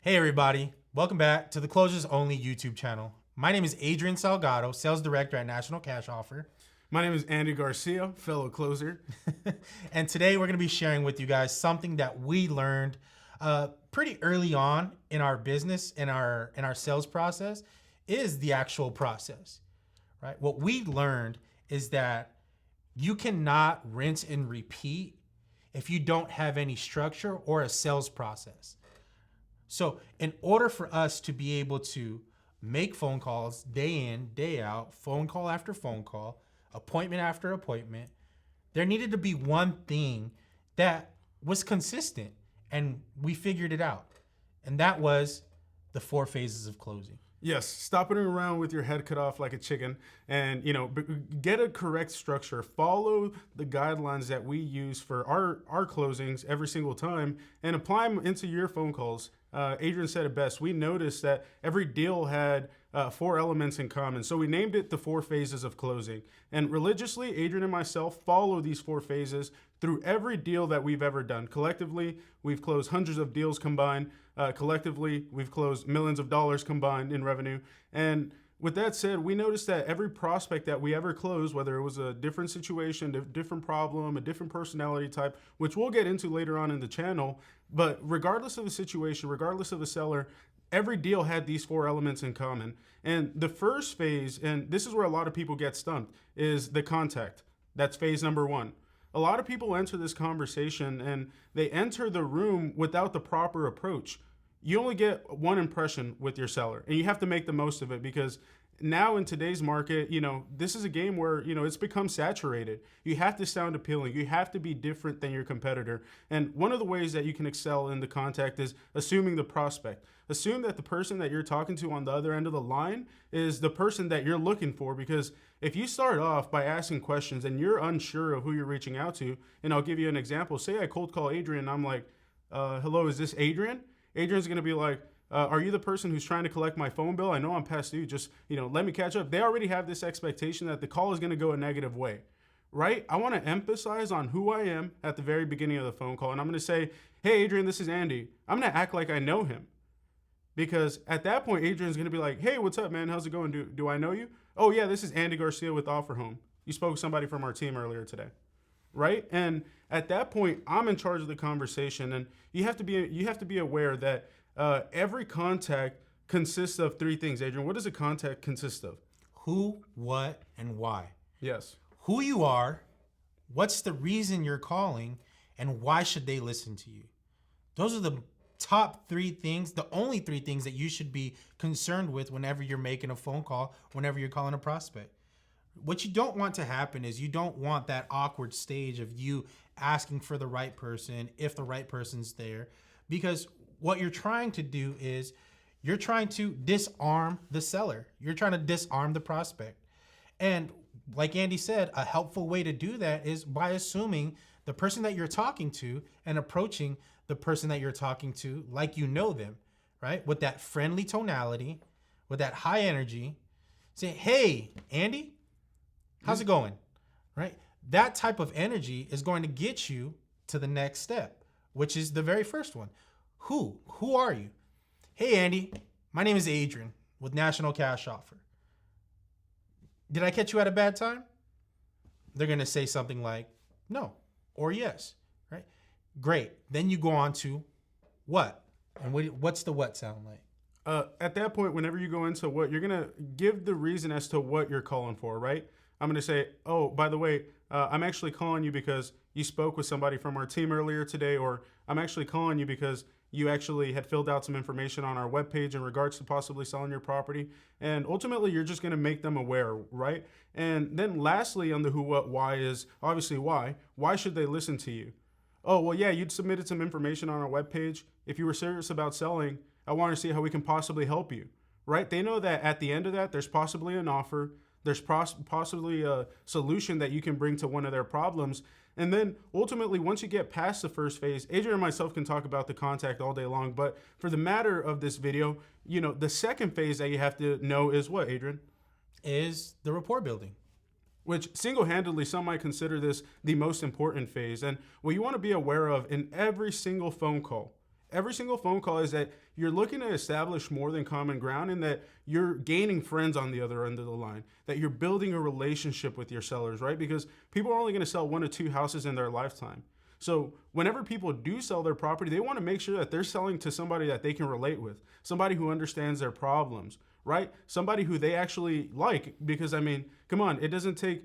Hey everybody, welcome back to the Closers Only YouTube channel. My name is Adrian Salgado, Sales Director at National Cash Offer. My name is Andy Garcia, fellow closer. And today we're going to be sharing with you guys something that we learned pretty early on in our business, in our sales process, is the actual process, right? What we learned is that you cannot rinse and repeat if you don't have any structure or a sales process. So in order for us to be able to make phone calls day in, day out, phone call after phone call, appointment after appointment, there needed to be one thing that was consistent, and we figured it out. And that was the 4 phases of closing. Yes, stopping around with your head cut off like a chicken and, get a correct structure. Follow the guidelines that we use for our closings every single time and apply them into your phone calls. Adrian said it best. We noticed that every deal had 4 elements in common. So we named it the 4 phases of closing. And religiously, Adrian and myself follow these 4 phases through every deal that we've ever done. Collectively, we've closed hundreds of deals combined. Collectively, we've closed millions of dollars combined in revenue. And with that said, we noticed that every prospect that we ever closed, whether it was a different situation, a different problem, a different personality type, which we'll get into later on in the channel, but regardless of the situation, regardless of the seller, every deal had these 4 elements in common. And the first phase, and this is where a lot of people get stumped, is the contact. That's phase number 1. A lot of people enter this conversation and they enter the room without the proper approach. You only get one impression with your seller, and you have to make the most of it, because now in today's market, this is a game where, it's become saturated. You have to sound appealing. You have to be different than your competitor. And one of the ways that you can excel in the contact is assuming the prospect. Assume that the person that you're talking to on the other end of the line is the person that you're looking for, because if you start off by asking questions and you're unsure of who you're reaching out to, and I'll give you an example. Say I cold call Adrian and I'm like, hello, is this Adrian? Adrian's going to be like, are you the person who's trying to collect my phone bill? I know I'm past due. Just, let me catch up. They already have this expectation that the call is going to go a negative way, right? I want to emphasize on who I am at the very beginning of the phone call. And I'm going to say, hey, Adrian, this is Andy. I'm going to act like I know him. Because at that point, Adrian's going to be like, hey, what's up, man? How's it going? Do I know you? Oh, yeah, this is Andy Garcia with Offer Home. You spoke with somebody from our team earlier today. Right? And at that point, I'm in charge of the conversation. And you have to be aware that every contact consists of 3 things. Adrian, what does a contact consist of? Who, what, and why. Yes. Who you are, what's the reason you're calling, and why should they listen to you? Those are the top 3 things, the only 3 things that you should be concerned with whenever you're making a phone call, whenever you're calling a prospect. What you don't want to happen is you don't want that awkward stage of you asking for the right person if the right person's there, because what you're trying to do is you're trying to disarm the seller. You're trying to disarm the prospect. And like Andy said, a helpful way to do that is by assuming the person that you're talking to and approaching the person that you're talking to like you know them, right? With that friendly tonality, with that high energy, saying, hey, Andy, how's it going? Right? That type of energy is going to get you to the next step, which is the very first one. Who are you? Hey, Andy, my name is Adrian with National Cash Offer. Did I catch you at a bad time? They're going to say something like no or yes, right? Great. Then you go on to what? And what's the what sound like? At that point, whenever you go into what, you're going to give the reason as to what you're calling for, right? I'm going to say, oh, by the way, I'm actually calling you because you spoke with somebody from our team earlier today, or I'm actually calling you because you actually had filled out some information on our webpage in regards to possibly selling your property. And ultimately, you're just going to make them aware, right? And then lastly, on the who, what, why is obviously why. Why should they listen to you? Oh, well, yeah, you'd submitted some information on our webpage. If you were serious about selling, I want to see how we can possibly help you, right? They know that at the end of that, there's possibly an offer. There's possibly a solution that you can bring to one of their problems. And then ultimately, once you get past the first phase, Adrian and myself can talk about the contact all day long. But for the matter of this video, the second phase that you have to know is what, Adrian? Is the rapport building. Which single-handedly, some might consider this the most important phase. And what you want to be aware of in every single phone call, Every single phone call is that you're looking to establish more than common ground, and that you're gaining friends on the other end of the line, that you're building a relationship with your sellers, right? Because people are only going to sell 1 or 2 houses in their lifetime. So whenever people do sell their property, they want to make sure that they're selling to somebody that they can relate with, somebody who understands their problems, right? Somebody who they actually like. Because I mean, come on, it doesn't take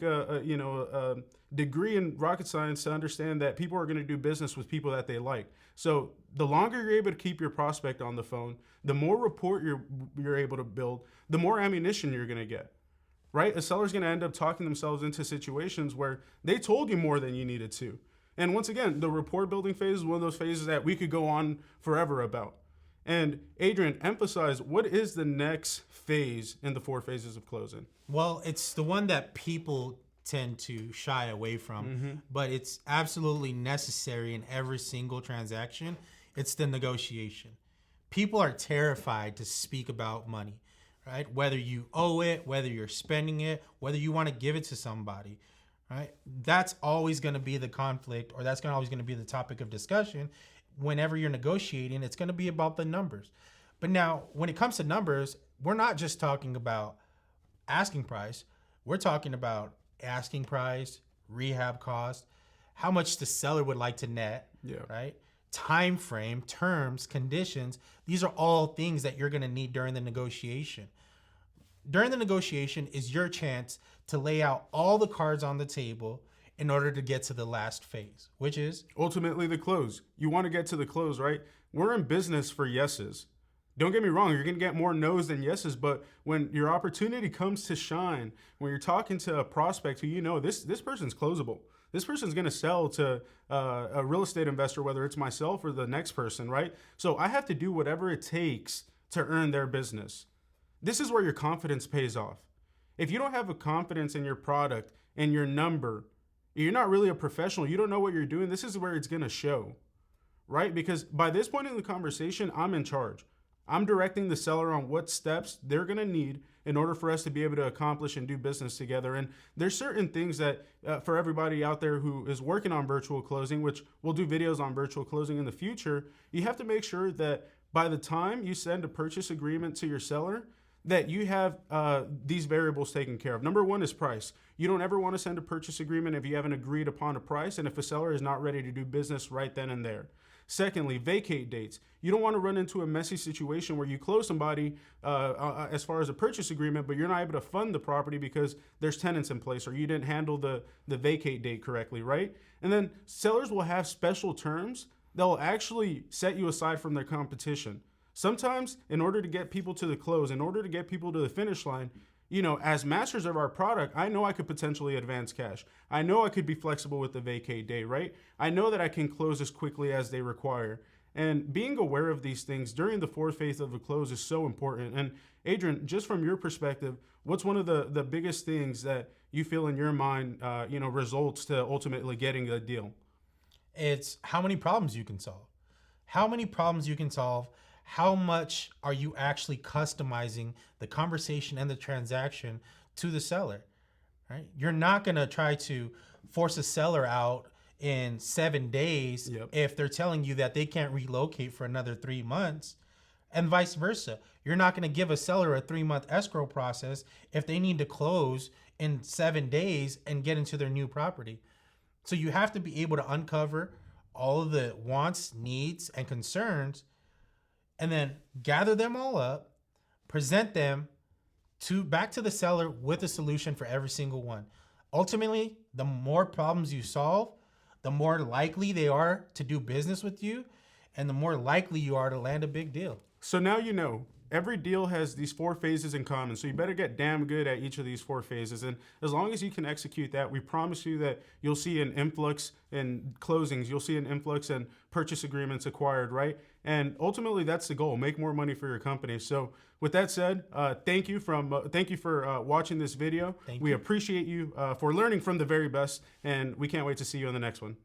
a degree in rocket science to understand that people are going to do business with people that they like. So the longer you're able to keep your prospect on the phone, the more rapport you're able to build, the more ammunition you're going to get. Right? A seller's going to end up talking themselves into situations where they told you more than you needed to. And once again, the rapport building phase is one of those phases that we could go on forever about. And Adrian, emphasize, what is the next phase in the 4 phases of closing? Well, it's the one that people tend to shy away from, but it's absolutely necessary in every single transaction. It's the negotiation. People are terrified to speak about money, right? Whether you owe it, whether you're spending it, whether you want to give it to somebody, right? That's always going to be the conflict, or that's always going to be the topic of discussion. Whenever you're negotiating, it's going to be about the numbers. But now, when it comes to numbers, we're not just talking about asking price. We're talking about asking price, rehab cost, how much the seller would like to net, right? Time frame, terms, conditions. These are all things that you're going to need during the negotiation. During the negotiation is your chance to lay out all the cards on the table in order to get to the last phase, which is ultimately the close. You want to get to the close, right? We're in business for yeses. Don't get me wrong, you're going to get more no's than yeses, but when your opportunity comes to shine, when you're talking to a prospect who you know, this person's closable. This person's going to sell to a real estate investor, whether it's myself or the next person, right? So I have to do whatever it takes to earn their business. This is where your confidence pays off. If you don't have a confidence in your product and your number, you're not really a professional, you don't know what you're doing, this is where it's going to show, right? Because by this point in the conversation, I'm in charge. I'm directing the seller on what steps they're going to need in order for us to be able to accomplish and do business together. And there's certain things that for everybody out there who is working on virtual closing, which we'll do videos on virtual closing in the future, you have to make sure that by the time you send a purchase agreement to your seller, that you have these variables taken care of. Number 1 is price. You don't ever want to send a purchase agreement if you haven't agreed upon a price and if a seller is not ready to do business right then and there. Secondly, vacate dates. You don't want to run into a messy situation where you close somebody as far as a purchase agreement, but you're not able to fund the property because there's tenants in place or you didn't handle the vacate date correctly, right? And then sellers will have special terms that will actually set you aside from their competition. Sometimes, in order to get people to the close, in order to get people to the finish line, you know, as masters of our product, I know I could potentially advance cash. I know I could be flexible with the vacate day, right? I know that I can close as quickly as they require. And being aware of these things during the 4th phase of the close is so important. And Adrian, just from your perspective, what's one of the biggest things that you feel in your mind, results to ultimately getting a deal? It's how many problems you can solve. How many problems you can solve. How much are you actually customizing the conversation and the transaction to the seller, right? You're not going to try to force a seller out in 7 days if they're telling you that they can't relocate for another 3 months, and vice versa. You're not going to give a seller a 3-month escrow process if they need to close in 7 days and get into their new property. So you have to be able to uncover all of the wants, needs, and concerns, and then gather them all up, present them back to the seller with a solution for every single one. Ultimately, the more problems you solve, the more likely they are to do business with you, and the more likely you are to land a big deal. So now you know. Every deal has these 4 phases in common, so you better get damn good at each of these 4 phases. And as long as you can execute that, we promise you that you'll see an influx in closings, you'll see an influx in purchase agreements acquired, right? And ultimately, that's the goal: make more money for your company. So, with that said, thank you for watching this video. We appreciate you for learning from the very best, and we can't wait to see you on the next one.